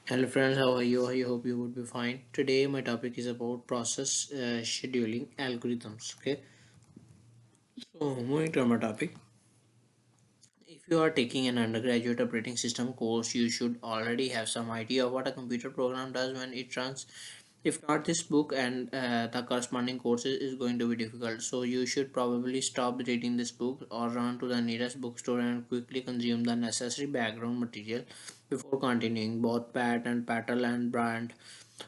Hello friends, how are you? I hope you would be fine. Today my topic is about process scheduling algorithms. Okay, so moving to my topic. If you are taking an undergraduate operating system course, you should already have some idea of what a computer program does when it runs. If not, this book and the corresponding courses is going to be difficult. So you should probably stop reading this book or run to the nearest bookstore and quickly consume the necessary background material before continuing. Both Pat and Patel and Brandt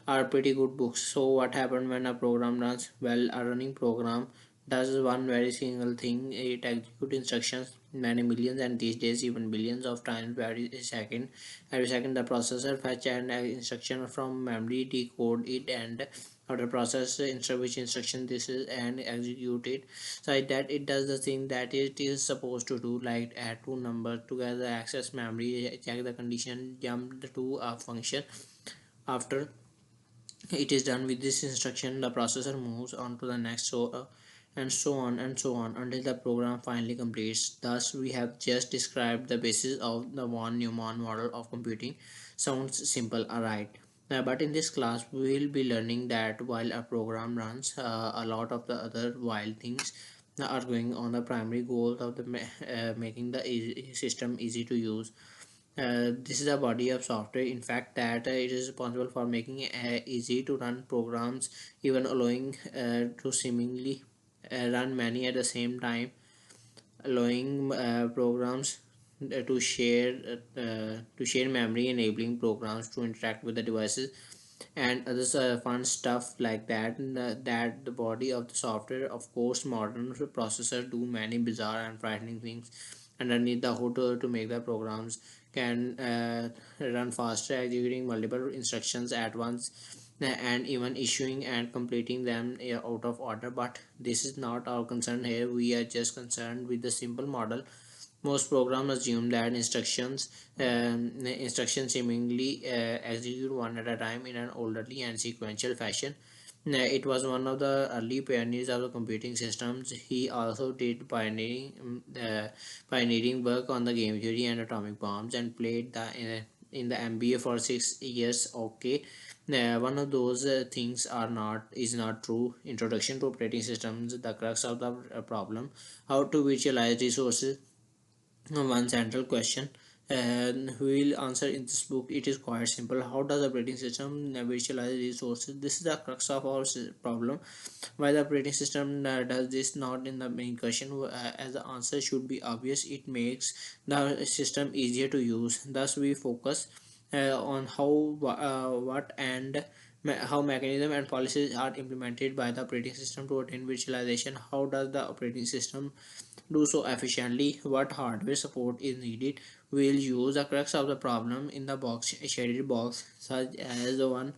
are pretty good books. So what happened when a program runs? Well, a running program does one very single thing. It executes instructions many millions and these days even billions of times every second the processor fetch an instruction from memory, decode it, and after process which instruction this is and execute it so that it does the thing that it is supposed to do, like add two numbers together, access memory, check the condition, jump to a function. After it is done with this instruction, the processor moves on to the next, and so on and so on until the program finally completes. Thus, we have just described the basis of the von Neumann model of computing. Sounds simple, right? But in this class, we will be learning that while a program runs, a lot of the other wild things are going on. The primary goal of the making the system easy to use. This is a body of software, in fact, that it is responsible for making easy to run programs, even allowing to seemingly run many at the same time, allowing programs to share memory, enabling programs to interact with the devices and other fun stuff like that. That the body of the software. Of course, modern processors do many bizarre and frightening things underneath the hood to make the programs can run faster, executing multiple instructions at once, and even issuing and completing them out of order. But this is not our concern here. We are just concerned with the simple model. Most programs assume that instructions seemingly execute one at a time in an orderly and sequential fashion. It was one of the early pioneers of the computing systems. He also did pioneering work on the game theory and atomic bombs and played in the MBA for 6 years. Okay, one of those things are not is not true. Introduction to operating systems, the crux of the problem: how to visualize resources. One central question and we will answer in this book. It is quite simple. How does the operating system visualize resources? This is the crux of our problem. Why the operating system does this, not in the main question, as the answer should be obvious. It makes the system easier to use. Thus we focus on what and how mechanism and policies are implemented by the operating system to attain visualization. How does the operating system do so efficiently? What hardware support is needed? We'll use the crux of the problem in the box shaded box, such as the one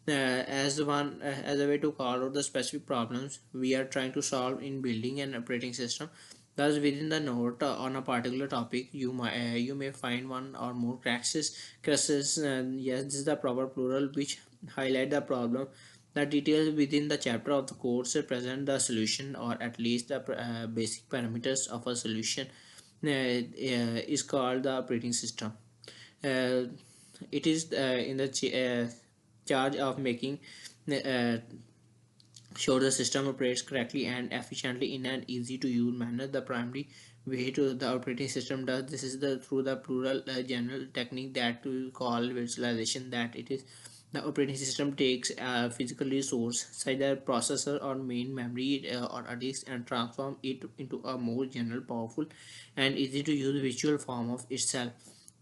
as a way to call out the specific problems we are trying to solve in building an operating system. Thus, within the note on a particular topic, you may find one or more crashes. Yes, this is the proper plural which highlight the problem. The details within the chapter of the course present the solution, or at least the basic parameters of a solution is called the operating system. Uh, it is in the charge of making uh, sure the system operates correctly and efficiently in an easy to use manner. The primary way to the operating system does this is the through the plural general technique that we call visualization. That it is the operating system takes a physical resource such as processor or main memory or a disk and transform it into a more general, powerful, and easy to use visual form of itself.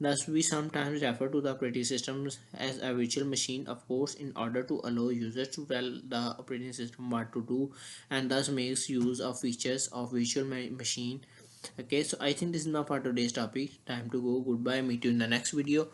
Thus, we sometimes refer to the operating systems as a virtual machine, of course, in order to allow users to tell the operating system what to do, and thus makes use of features of virtual machine. Okay, so I think this is enough for today's topic. Time to go. Goodbye. Meet you in the next video.